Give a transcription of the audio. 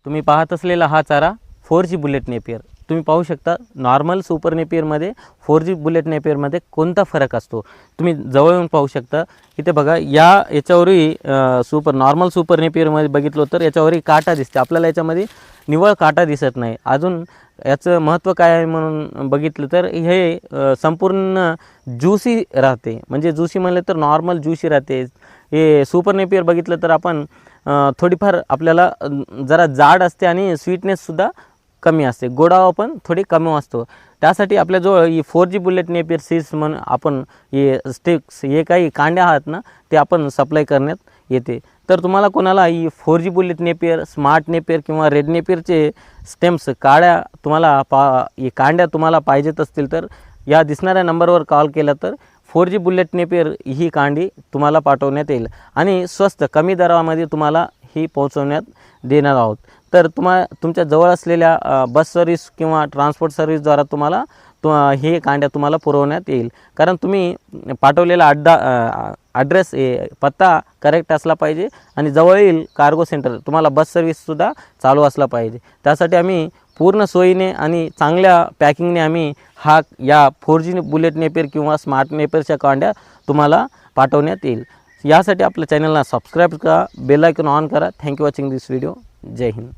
तुम्ही पाहत असलेला हा चारा 4G बुलेट नेपियर. तुम्ही पाहू शकता नॉर्मल सुपर नेपियरमध्ये 4G बुलेट नेपियरमध्ये कोणता फरक असतो तुम्ही जवळ येऊन पाहू शकता. इथे बघा याच्यावरही नॉर्मल सुपर नेपियरमध्ये बघितलं तर याच्यावरही काटा दिसते, आपल्याला याच्यामध्ये निव्वळ काटा दिसत नाही. अजून याचं महत्त्व काय आहे म्हणून बघितलं तर हे संपूर्ण ज्युसी राहते. म्हणजे ज्युसी म्हणलं तर नॉर्मल ज्युसी राहते. हे सुपर नेपियर बघितलं तर आपण थोडीफार आपल्याला जरा जाड असते आणि स्वीटनेससुद्धा कमी असते, गोडावा पण थोडी कमी असतो. त्यासाठी आपल्याजवळ ही 4G बुलेट नेपियर सीड्स म्हणून आपण हे स्टिक्स हे काही कांड्या आहात ना ते आपण सप्लाय करण्यात येते. तर तुम्हाला कोणाला ही 4G bullet Napier, smart Napier किंवा रेड नेपियरचे स्टेम्स काड्या तुम्हाला ही कांड्या तुम्हाला पाहिजेत असतील तर या दिसणाऱ्या नंबरवर कॉल केला तर 4G बुलेट नेपियर ही कांडी तुम्हाला पाठवण्यात येईल आणि स्वस्त कमी दरामध्ये तुम्हाला ही पोहोचवण्यात देणार आहोत. तर तुमच्या जवळ असलेल्या बस सर्व्हिस किंवा ट्रान्सपोर्ट सर्व्हिसद्वारा तुम्हाला हे कांड्या तुम्हाला पुरवण्यात येईल. कारण तुम्ही पाठवलेला ॲड्रेस पत्ता करेक्ट असला पाहिजे आणि जवळील कार्गो सेंटर तुम्हाला बस सर्व्हिससुद्धा चालू असला पाहिजे. त्यासाठी आम्ही पूर्ण सोयीने आणि चांगल्या पॅकिंगने आम्ही या 4G बुलेट नेपियर किंवा स्मार्ट नेपियरच्या कांड्या तुम्हाला पाठवण्यात येईल. यासाठी आपल्या चॅनलला सबस्क्राईब करा, बेल आयकॉन ऑन करा. थँक्यू वॉचिंग दिस व्हिडिओ. जय हिंद.